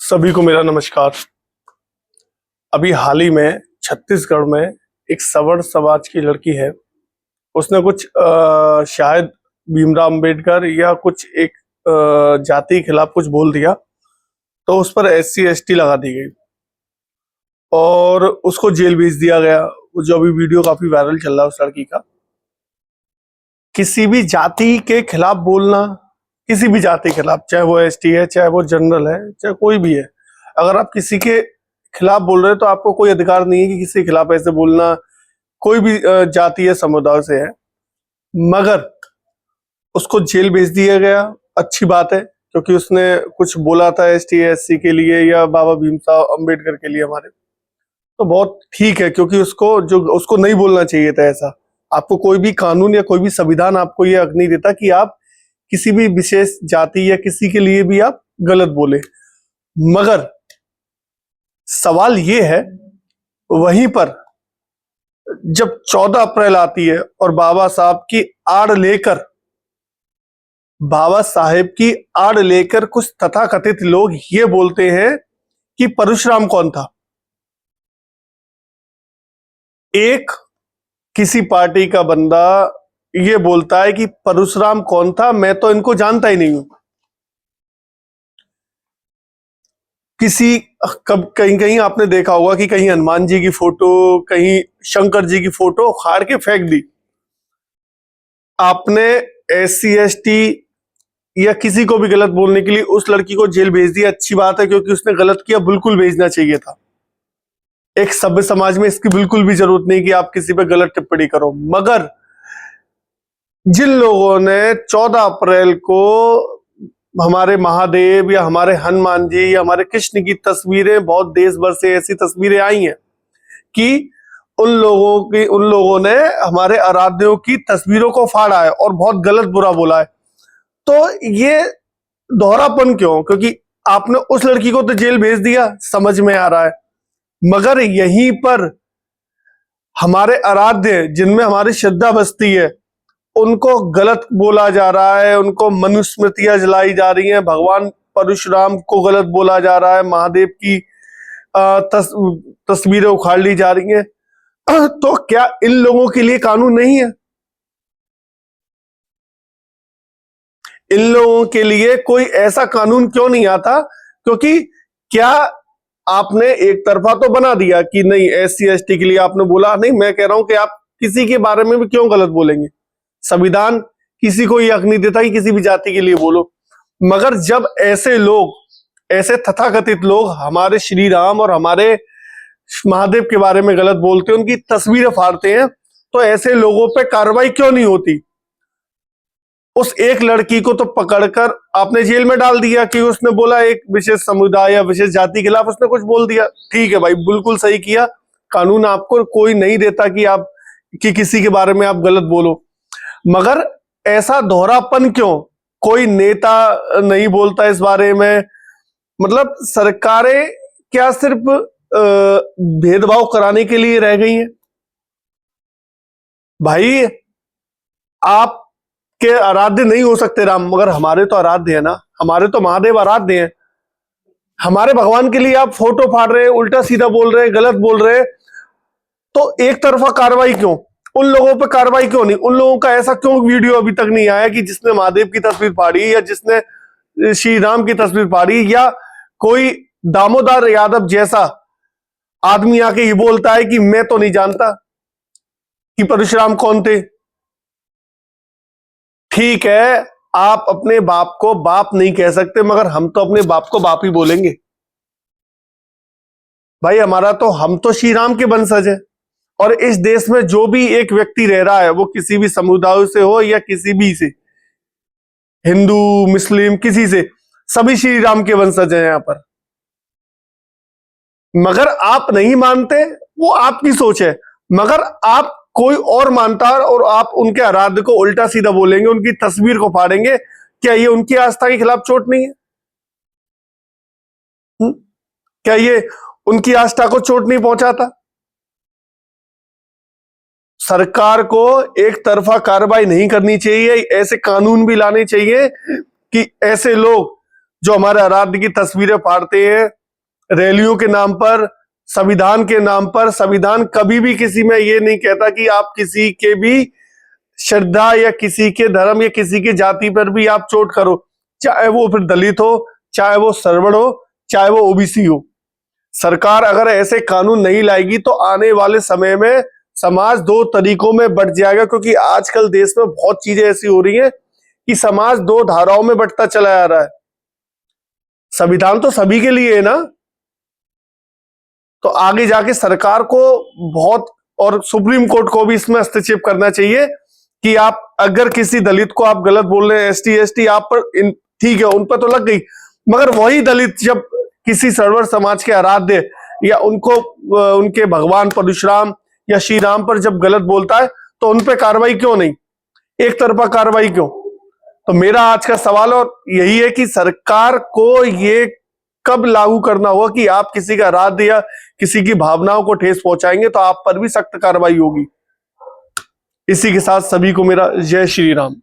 सभी को मेरा नमस्कार। अभी हाल ही में छत्तीसगढ़ में एक सवर्ण समाज की लड़की है, उसने कुछ शायद भीमराव अंबेडकर या कुछ एक जाति के खिलाफ कुछ बोल दिया, तो उस पर SC/ST लगा दी गई और उसको जेल भेज दिया गया। जो अभी वीडियो काफी वायरल चल रहा है उस लड़की का। किसी भी जाति के खिलाफ बोलना, किसी भी जाति के खिलाफ, चाहे वो ST है, चाहे वो जनरल है, चाहे कोई भी है, अगर आप किसी के खिलाफ बोल रहे हैं तो आपको कोई अधिकार नहीं है कि किसी के खिलाफ ऐसे बोलना। कोई भी जाति या समुदाय से है, मगर उसको जेल भेज दिया गया। अच्छी बात है, क्योंकि उसने कुछ बोला था ST/SC के लिए या बाबा भीमराव अंबेडकर के लिए हमारे, तो बहुत ठीक है, क्योंकि उसको नहीं बोलना चाहिए था ऐसा। आपको कोई भी कानून या कोई भी संविधान आपको ये हक नहीं देता कि आप किसी भी विशेष जाति या किसी के लिए भी आप गलत बोले। मगर सवाल ये है, वहीं पर जब 14 अप्रैल आती है और बाबा साहब की आड़ लेकर कुछ तथाकथित लोग ये बोलते हैं कि परशुराम कौन था। एक किसी पार्टी का बंदा ये बोलता है कि परशुराम कौन था, मैं तो इनको जानता ही नहीं हूं। कहीं कहीं आपने देखा होगा कि कहीं हनुमान जी की फोटो, कहीं शंकर जी की फोटो उखाड़ के फेंक दी। आपने SC/ST या किसी को भी गलत बोलने के लिए उस लड़की को जेल भेज दिया। अच्छी बात है, क्योंकि उसने गलत किया, बिल्कुल भेजना चाहिए था। एक सभ्य समाज में इसकी बिल्कुल भी जरूरत नहीं कि आप किसी पे गलत टिप्पणी करो। मगर जिन लोगों ने 14 अप्रैल को हमारे महादेव या हमारे हनुमान जी या हमारे कृष्ण की तस्वीरें, बहुत देश भर से ऐसी तस्वीरें आई हैं कि उन लोगों ने हमारे आराध्यों की तस्वीरों को फाड़ा है और बहुत गलत बुरा बोला है। तो ये दोहरापन क्यों? क्योंकि आपने उस लड़की को तो जेल भेज दिया, समझ में आ रहा है, मगर यहीं पर हमारे आराध्य, जिनमें हमारी श्रद्धा बसती है, उनको गलत बोला जा रहा है, उनको मनुस्मृतियां जलाई जा रही हैं, भगवान परशुराम को गलत बोला जा रहा है, महादेव की तस्वीरें उखाड़ ली जा रही हैं। तो क्या इन लोगों के लिए कानून नहीं है? इन लोगों के लिए कोई ऐसा कानून क्यों नहीं आता? क्योंकि क्या आपने एक तरफा तो बना दिया कि नहीं, SC/ST के लिए आपने बोला नहीं। मैं कह रहा हूं कि आप किसी के बारे में भी क्यों गलत बोलेंगे? संविधान किसी को यह हक नहीं देता कि किसी भी जाति के लिए बोलो। मगर जब ऐसे लोग, ऐसे तथाकथित लोग हमारे श्री राम और हमारे महादेव के बारे में गलत बोलते हैं, उनकी तस्वीरें फाड़ते हैं, तो ऐसे लोगों पे कार्रवाई क्यों नहीं होती? उस एक लड़की को तो पकड़कर आपने जेल में डाल दिया कि उसने बोला एक विशेष समुदाय या विशेष जाति के खिलाफ उसने कुछ बोल दिया। ठीक है भाई, बिल्कुल सही किया। कानून आपको कोई नहीं देता कि किसी के बारे में आप गलत बोलो। मगर ऐसा दोहरापन क्यों? कोई नेता नहीं बोलता इस बारे में। मतलब सरकारें क्या सिर्फ भेदभाव कराने के लिए रह गई हैं? भाई, आप के आराध्य नहीं हो सकते राम, मगर हमारे तो आराध्य है ना, हमारे तो महादेव आराध्य हैं। हमारे भगवान के लिए आप फोटो फाड़ रहे हैं, उल्टा सीधा बोल रहे हैं, गलत बोल रहे हैं, तो एक तरफा कार्रवाई क्यों? उन लोगों पे कार्रवाई क्यों नहीं? उन लोगों का ऐसा क्यों वीडियो अभी तक नहीं आया कि जिसने महादेव की तस्वीर फाड़ी या जिसने श्री राम की तस्वीर फाड़ी, या कोई दामोदर यादव जैसा आदमी आके ये बोलता है कि मैं तो नहीं जानता कि परशुराम कौन थे। ठीक है, आप अपने बाप को बाप नहीं कह सकते, मगर हम तो अपने बाप को बाप ही बोलेंगे। भाई, हम तो श्री राम के वंशज हैं, और इस देश में जो भी एक व्यक्ति रह रहा है, वो किसी भी समुदाय से हो या किसी भी से, हिंदू मुस्लिम किसी से, सभी श्री राम के वंशज हैं यहां पर। मगर आप नहीं मानते, वो आपकी सोच है। मगर आप कोई और मानता है और आप उनके आराध्य को उल्टा सीधा बोलेंगे, उनकी तस्वीर को फाड़ेंगे, क्या ये उनकी आस्था के खिलाफ चोट नहीं है? क्या ये उनकी आस्था को चोट नहीं पहुंचाता? सरकार को एक तरफा कार्रवाई नहीं करनी चाहिए, ऐसे कानून भी लाने चाहिए कि ऐसे लोग जो हमारे आराध्य की तस्वीरें फाड़ते हैं, रैलियों के नाम पर, संविधान के नाम पर, संविधान कभी भी किसी में ये नहीं कहता कि आप किसी के भी श्रद्धा या किसी के धर्म या किसी की जाति पर भी आप चोट करो, चाहे वो फिर दलित हो, चाहे वो सर्वण हो, चाहे वो ओबीसी हो। सरकार अगर ऐसे कानून नहीं लाएगी तो आने वाले समय में समाज दो तरीकों में बंट जाएगा, क्योंकि आजकल देश में बहुत चीजें ऐसी हो रही हैं कि समाज दो धाराओं में बंटता चला जा रहा है। संविधान तो सभी के लिए है ना, तो आगे जाके सरकार को बहुत, और सुप्रीम कोर्ट को भी इसमें हस्तक्षेप करना चाहिए कि आप अगर किसी दलित को आप गलत बोल रहे हैं, एसटी एसटी आप पर, ठीक है उन पर तो लग गई, मगर वही दलित जब किसी सर्वर समाज के आराध्य या उनको उनके भगवान परशुराम या श्री राम पर जब गलत बोलता है तो उन पे कार्रवाई क्यों नहीं, एक तरफा कार्रवाई क्यों? तो मेरा आज का सवाल और यही है कि सरकार को ये कब लागू करना होगा कि आप किसी का आराध्य या किसी की भावनाओं को ठेस पहुंचाएंगे तो आप पर भी सख्त कार्रवाई होगी। इसी के साथ सभी को मेरा जय श्री राम।